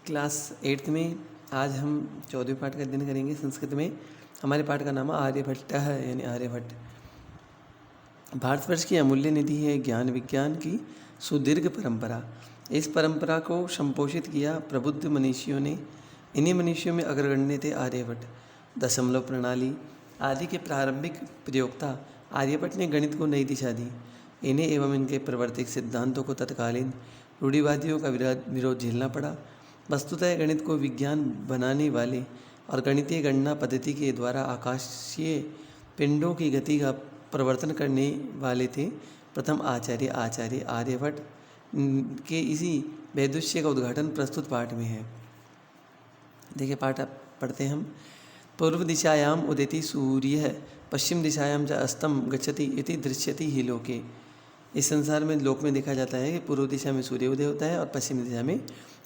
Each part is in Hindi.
क्लास 8th में आज हम 14वें पाठ का अध्ययन करेंगे। संस्कृत में हमारे पाठ का नाम आर्यभट्ट है, यानी आर्यभट्ट। भारतवर्ष की अमूल्य निधि है ज्ञान विज्ञान की सुदीर्घ परंपरा। इस परंपरा को संपोषित किया प्रबुद्ध मनीषियों ने। इन्हीं मनीषियों में अग्रगण्य थे आर्यभट्ट। दशमलव प्रणाली आदि के प्रारंभिक प्रयोक्ता आर्यभट्ट ने गणित को नई दिशा दी। इन्हें एवं इनके प्रवर्तिक सिद्धांतों को तत्कालीन रूढ़िवादियों का विरोध झेलना पड़ा। वस्तुतः गणित को विज्ञान बनाने वाले और गणितीय गणना पद्धति के द्वारा आकाशीय पिंडों की गति का प्रवर्तन करने वाले थे प्रथम आचार्य आर्यभट्ट के इसी वैदुष्य का उद्घाटन प्रस्तुत पाठ में है। देखिए पाठ पढ़ते हम। पूर्व दिशायाम उदेति सूर्य पश्चिम दिशायाम च अस्तम गच्छति इति दृश्यति ही लोके। इस संसार में लोक में देखा जाता है कि पूर्व दिशा में सूर्य उदय होता है और पश्चिम दिशा में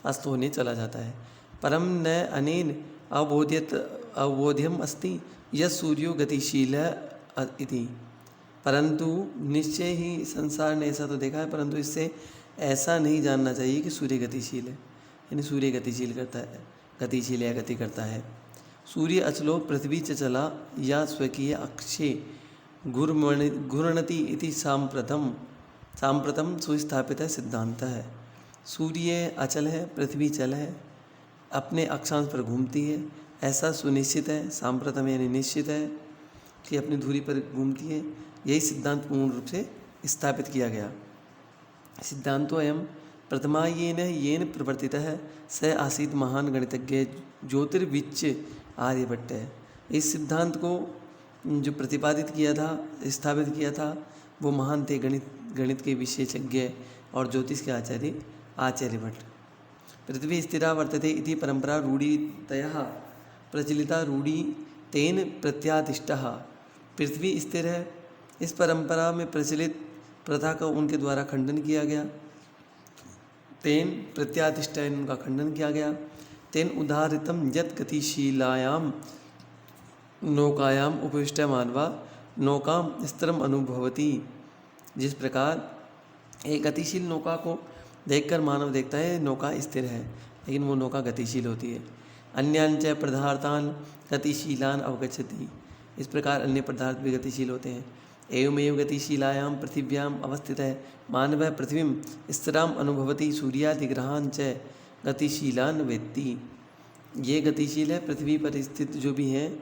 अस्त होने चला जाता है। परम न अनेन अवबोध्यम अस्ति यह सूर्यो गतिशील इति। परंतु निश्चय ही संसार ने ऐसा तो देखा है, परंतु इससे ऐसा नहीं जानना चाहिए कि सूर्य गतिशील है, यानी सूर्य गतिशील करता है, गतिशील या गति करता है। सूर्य अचलो पृथ्वी च चला या स्वकीय अक्षे घूर्णति इति सांप्रतम सुस्थापित सिद्धांत है। सूर्य अचल है, पृथ्वी चल है, अपने अक्षांश पर घूमती है, ऐसा सुनिश्चित है। सांप्रतम यानी निश्चित है कि अपनी धुरी पर घूमती है। यही सिद्धांत पूर्ण रूप से स्थापित किया गया। सिद्धांतो अयम प्रथमा येन प्रवर्तितः स आसीत् महान गणितज्ञ ज्योतिर्विच्च आर्यभट्ट है। इस सिद्धांत को जो प्रतिपादित किया था, स्थापित किया था, वो महान थे गणित के विशेषज्ञ और ज्योतिष के आचार्यभट्ट। पृथ्वी स्थिरा वर्तते इति परंपरा रूढ़ितयः प्रचलिता रूढ़ी तेन प्रत्यादिष्टः। पृथ्वी स्थिर है, इस परंपरा में प्रचलित प्रथा का उनके द्वारा खंडन किया गया। तेन प्रत्यादिष्ट उनका खंडन किया गया। तेन उदाहरितम यत् गतिशीलायाम नौकायाम उपविष्ट मानवा नौकाम स्थिरम अनुभवती। जिस प्रकार एक गतिशील नौका को देखकर मानव देखता है नौका स्थिर है, लेकिन वो नौका गतिशील होती है। अन्याञ्च पदार्थान गतिशीलान अवगच्छति। इस प्रकार अन्य पदार्थ भी गतिशील होते हैं। एवमेव गतिशीलायां पृथिव्याम अवस्थित है मानव पृथ्वीं स्थिराम अनुभवती सूर्यादिग्रहान च गतिशीलान वेत्ति। ये गतिशील है, पृथ्वी पर स्थित जो भी है।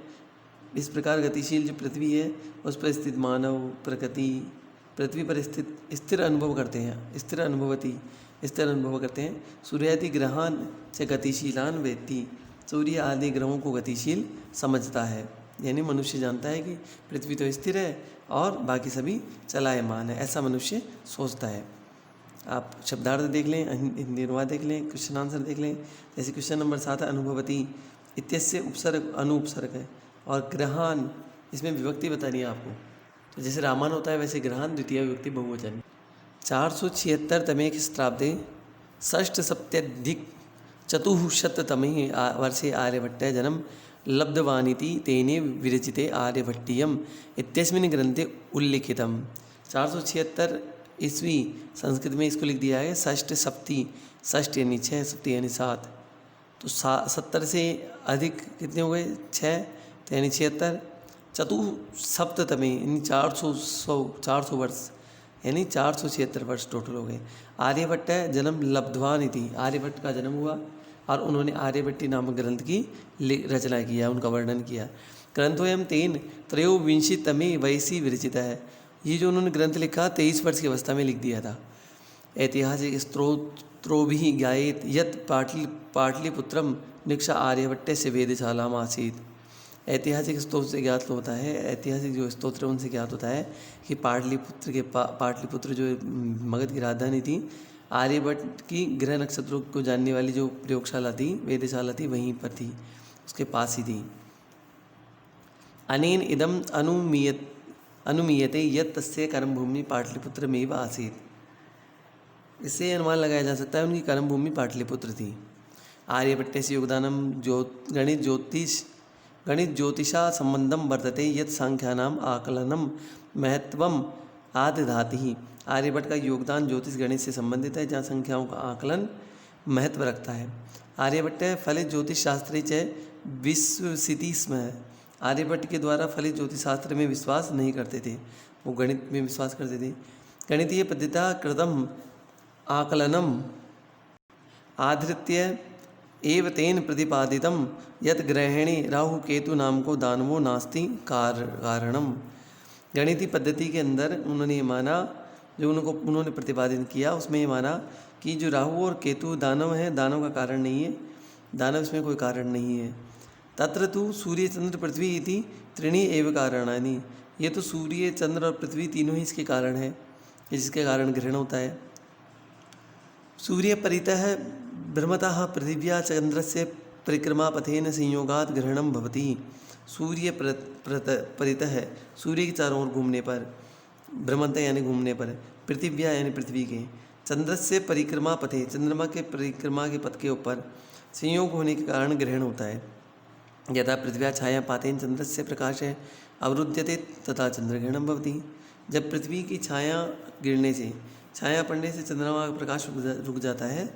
इस प्रकार गतिशील जो पृथ्वी है उस पर स्थित मानव प्रकृति पृथ्वी पर स्थित स्थिर अनुभव करते हैं, स्थिर अनुभव करते हैं। सूर्यादि ग्रहान से गतिशीलान वेत्ति। सूर्य आदि ग्रहों को गतिशील समझता है, यानी मनुष्य जानता है कि पृथ्वी तो स्थिर है और बाकी सभी चलायमान है, ऐसा मनुष्य सोचता है। आप शब्दार्थ देख लें, हिंदी अनुवाद देख लें, क्वेश्चन आंसर देख लें। जैसे क्वेश्चन नंबर 7 अनुभवती इत्यस्य उपसर्ग अनुपसर्ग है, और ग्रहान इसमें विभक्ति बतानी है आपको। तो जैसे रामान होता है वैसे ग्रहान द्वितीय विभक्ति बहुवचन। 476तमे ख्रीष्टाब्दे षष्ठसप्तत्यधिकचतुःशततमे वर्षे आर्यभट्टः जन्म लब्धवानिति तेने विरचिते आर्यभट्टीयम इत्यस्मिन् ग्रंथे उल्लिखितम। 476 ईस्वी संस्कृत में इसको लिख दिया है। षष्ठ यानी 6, सप्ती यानी 7। तो 70 से अधिक कितने हो गए? 6, तो यानी 76। चतुःसप्ततमे यानी 400 वर्ष, यानी 476 वर्ष टोटल हो गए। आर्यभट्ट जन्म लब्धवान इति। आर्यभट्ट का जन्म हुआ और उन्होंने आर्यभट्टी नामक ग्रंथ की रचना किया, उनका वर्णन किया। ग्रंथोयम तेन त्रयोविंशतितमे वयसि विरचित है। ये जो उन्होंने ग्रंथ लिखा 23 वर्ष की अवस्था में लिख दिया था। ऐतिहासिक स्त्रोत्रोभिः ज्ञायेत यत् पाटलिपुत्रम निक्षा आर्यभट्टस्य वेदशालाम आसीत्। ऐतिहासिक स्त्रोत से ज्ञात होता है, ऐतिहासिक जो स्तोत्र उनसे ज्ञात होता है कि पाटलिपुत्र जो मगध की राजधानी थी, आर्यभट्ट की ग्रह नक्षत्रों को जानने वाली जो प्रयोगशाला थी, वेदशाला थी, वहीं पर थी, उसके पास ही थी। अनेन इदम अनुमीयते यत् तस्य कर्मभूमि पाटलिपुत्रमेव आसीत्। इससे अनुमान लगाया जा सकता है उनकी कर्मभूमि पाटलिपुत्र थी। आर्यभट्टस्य योगदानम गणित ज्योतिषा संबंधम वर्तते यत् सांख्यानाम आकलनम महत्वम आदधाति। आर्यभट्ट का योगदान ज्योतिष गणित से संबंधित है, जहाँ संख्याओं का आकलन महत्व रखता है। आर्यभट्ट फलित ज्योतिष शास्त्री च विश्वसिति स्म। आर्यभट्ट के द्वारा फलित ज्योतिष शास्त्र में विश्वास नहीं करते थे, वो गणित में विश्वास करते थे। गणितीय पद्धतिया कृतम आकलनम आधृत्य एव तेन प्रतिपादितम यत ग्रहणे राहु केतु नाम को दानवो नास्ति कारणम। गणितीय पद्धति के अंदर उन्होंने ये माना, जो उन्होंने प्रतिपादित किया उसमें ये माना कि जो राहु और केतु दानव है, दानव का कारण नहीं है, दानव इसमें कोई कारण नहीं है। तत्र तु सूर्य चंद्र पृथ्वी इति त्रीणि एव कारणानि। ये तो सूर्य चंद्र और पृथ्वी तीनों ही इसके कारण है, जिसके कारण ग्रहण होता है। सूर्य परितः ब्रह्मतः पृथिव्या चंद्रस्य परिक्रमापथेन संयोगात् ग्रहणम भवति। सूर्य परितः है, सूर्य के चारों ओर घूमने पर, भ्रमणतः यानी घूमने पर, पृथिव्या यानी पृथ्वी के, चंद्र से परिक्रमा पथे, चंद्रमा के परिक्रमा के पथ के ऊपर संयोग होने के कारण ग्रहण होता है। यथा पृथ्व्या छाया पातेन चंद्र से प्रकाश है अवरुद्यते तथा चंद्रग्रहणम भवति। जब पृथ्वी की छाया गिरने से, छाया पड़ने से चंद्रमा का प्रकाश रुक जाता है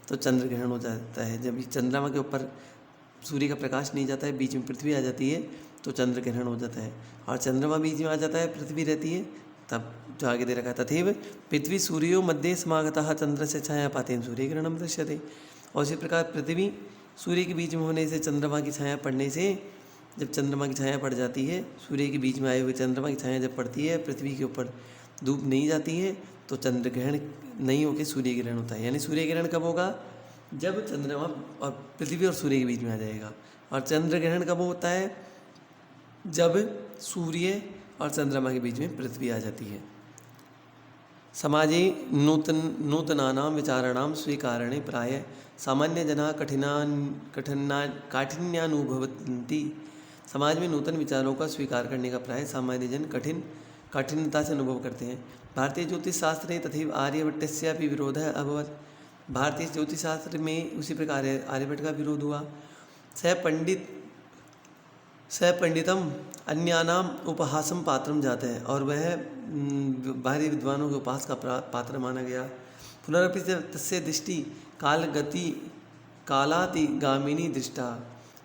तो चंद्र ग्रहण हो जाता है। जब चंद्रमा के ऊपर सूर्य का प्रकाश नहीं जाता है, बीच में पृथ्वी आ जाती है तो चंद्र ग्रहण हो जाता है। और चंद्रमा बीच में आ जाता है, पृथ्वी रहती है, तब जो आगे दे रखा है तथैव पृथ्वी सूर्यो मध्ये समागतः चंद्र से छाया पातेन सूर्य ग्रहणम दृश्यते। और इसी प्रकार पृथ्वी सूर्य के बीच में होने से, चंद्रमा की छाया पड़ने से, जब चंद्रमा की छाया पड़ जाती है, सूर्य के बीच में आए हुए चंद्रमा की छाया जब पड़ती है, पृथ्वी के ऊपर धूप नहीं जाती है तो चंद्र ग्रहण नहीं होकर सूर्य ग्रहण होता है। यानी सूर्य ग्रहण कब होगा? जब चंद्रमा और पृथ्वी और सूर्य के बीच में आ जाएगा। और चंद्र ग्रहण कब होता है? जब सूर्य और चंद्रमा के बीच में पृथ्वी आ जाती है। समाजे नूतनानां विचाराणां स्वीकारणे प्राय सामान्य जना काठिन्यानुभवन्ति। समाज में नूतन विचारों का स्वीकार करने का प्राय सामान्य जन कठिनता से अनुभव करते हैं। भारतीय ज्योतिष शास्त्रे तथैव आर्यभट्टस्यापि विरोधः अभवत्। भारतीय ज्योतिष शास्त्र में उसी प्रकार आर्यभट्ट का विरोध हुआ। स पंडितम अन्यानाम उपहासम पात्रम जाता है, और वह बाहरी विद्वानों के उपहास का पात्र माना गया। पुनरपि तस्य दृष्टि कालातिगामिनी दृष्टा।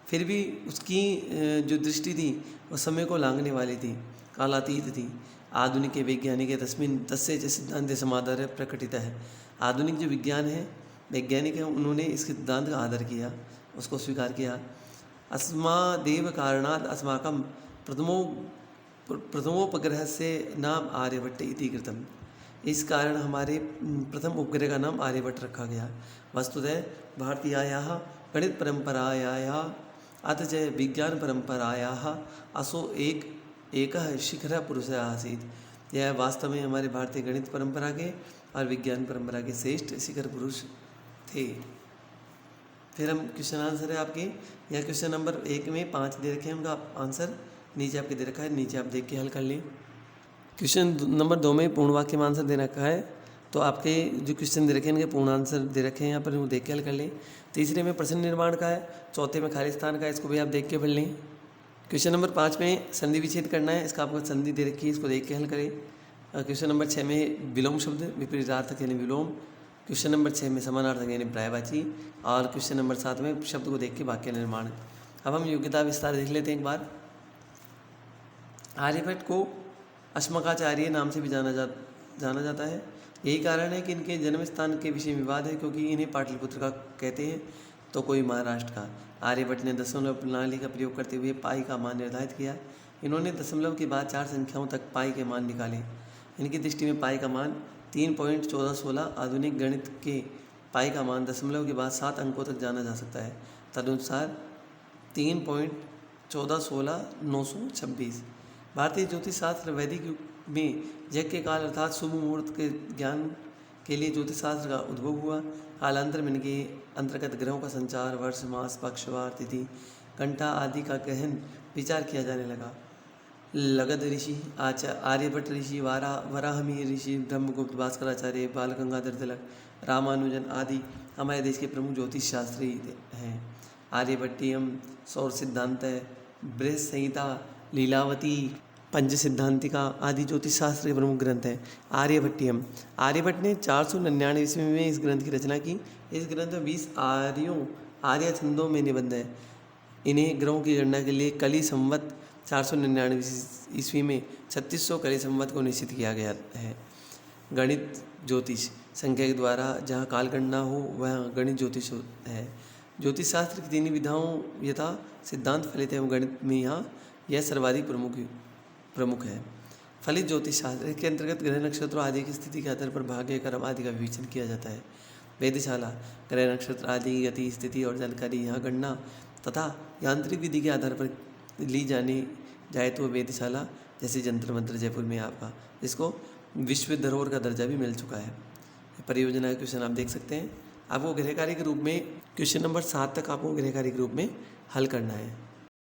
फिर भी उसकी जो दृष्टि थी वह समय को लांघने वाली थी, कालातीत थी। आधुनिक वैज्ञानिक तस्य च सिद्धांत समाधार प्रकटित है। आधुनिक जो विज्ञान है, वैज्ञानिक है, उन्होंने इस सिद्धांत का आदर किया, उसको स्वीकार किया। अस्मादेव कारणात् अस्माकं प्रथमोपग्रह से नाम आर्यभट्ट इति कृतम। इस कारण हमारे प्रथम उपग्रह का नाम आर्यभट्ट रखा गया। वस्तुतः भारतीयायाः गणित परंपरायाः अथ च विज्ञान परंपरायाः असो एकः शिखर पुरुषः आसीत्। यह वास्तव में हमारे भारतीय गणित परंपरा के और विज्ञान परंपरा के श्रेष्ठ शिखर पुरुष थे। फिर हम क्वेश्चन आंसर है आपके, यहाँ क्वेश्चन नंबर 1 में 5 दे रखे हैं, उनका आंसर नीचे आपके दे रखा है, नीचे आप देख के हल कर लें। क्वेश्चन नंबर 2 में पूर्ण वाक्य में आंसर दे रखा है, तो आपके जो क्वेश्चन दे रखे हैं उनके पूर्ण आंसर दे रखे हैं यहाँ पर, वो देख के हल कर लें। तीसरे में प्रश्न निर्माण का है, चौथे में खाली स्थान का है, इसको भी आप देख के पढ़ लें। क्वेश्चन नंबर 5 में संधि विच्छेद करना है, इसका आपको संधि दे रखी है, इसको देख के हल करें। क्वेश्चन नंबर 6 में विलोम शब्द विपरीतार्थक यानी विलोम। क्वेश्चन नंबर 6 में समानार्थक यानी पर्यायवाची। और क्वेश्चन नंबर 7 में शब्द को देख के वाक्य निर्माण। अब हम योग्यता विस्तार देख लेते हैं एक बार। आर्यभट्ट को अश्मकाचार्य नाम से भी जाना जाता है। यही कारण है कि इनके जन्म स्थान के विषय विवाद है, क्योंकि इन्हें पाटलिपुत्र का कहते हैं तो कोई महाराष्ट्र का। आर्यभट्ट ने दशमलव प्रणाली का प्रयोग करते हुए पाई का मान निर्धारित किया। इन्होंने दशमलव के बाद 4 संख्याओं तक पाई के मान निकाले। इनकी दृष्टि में पाई का मान 3.1416। आधुनिक गणित के पाई का मान दशमलव के बाद 7 अंकों तक जाना जा सकता है। तदनुसार 3.1416 भारतीय ज्योतिष शास्त्र वैदिक युग में यज्ञ के काल अर्थात शुभ मुहूर्त के ज्ञान के लिए ज्योतिष शास्त्र का उद्भव हुआ। कालांतर में इनके अंतर्गत ग्रहों का संचार, वर्ष, मास, पक्षवार, तिथि, घंटा आदि का गहन विचार किया जाने लगा। लगध ऋषि, आर्यभट्ट ऋषि, वराहमिहिर ऋषि, ब्रह्मगुप्त, भास्कराचार्य, बाल गंगाधर तिलक, रामानुजन आदि हमारे देश के प्रमुख ज्योतिष शास्त्री हैं। आर्यभट्टियम, सौर सिद्धांत, बृहत संहिता, लीलावती, पंच सिद्धांतिका आदि ज्योतिष शास्त्र के प्रमुख ग्रंथ हैं। आर्यभट्टियम, आर्यभट्ट ने 499 ईस्वी में इस ग्रंथ की रचना की। इस ग्रंथ में 20 आर्य छंदों में निबंध है। इन्हें ग्रहों की गणना के लिए कली संवत 499 ईस्वी में 3600 कली संवत को निश्चित किया गया है। गणित ज्योतिष, संख्या के द्वारा जहाँ काल गणना हो वह गणित ज्योतिष है। ज्योतिष शास्त्र की तीन विधाओं यथा सिद्धांत, फलित एवं गणित में यहाँ यह सर्वाधिक प्रमुख है। फलित ज्योतिष शास्त्र के अंतर्गत ग्रह नक्षत्रों आदि की स्थिति के आधार पर भाग्य, कर्म आदि का विवेचन किया जाता है। वेदशाला, ग्रह नक्षत्र आदि की गति, स्थिति और जानकारी यहाँ गणना तथा यांत्रिक विधि के आधार पर ली जाए तो वेदशाला जैसे जंतर मंत्र जयपुर में आपका, जिसको विश्व धरोहर का दर्जा भी मिल चुका है। परियोजना का क्वेश्चन आप देख सकते हैं। आपको गृह कार्य के रूप में क्वेश्चन नंबर 7 तक आपको गृह कार्य के रूप में हल करना है।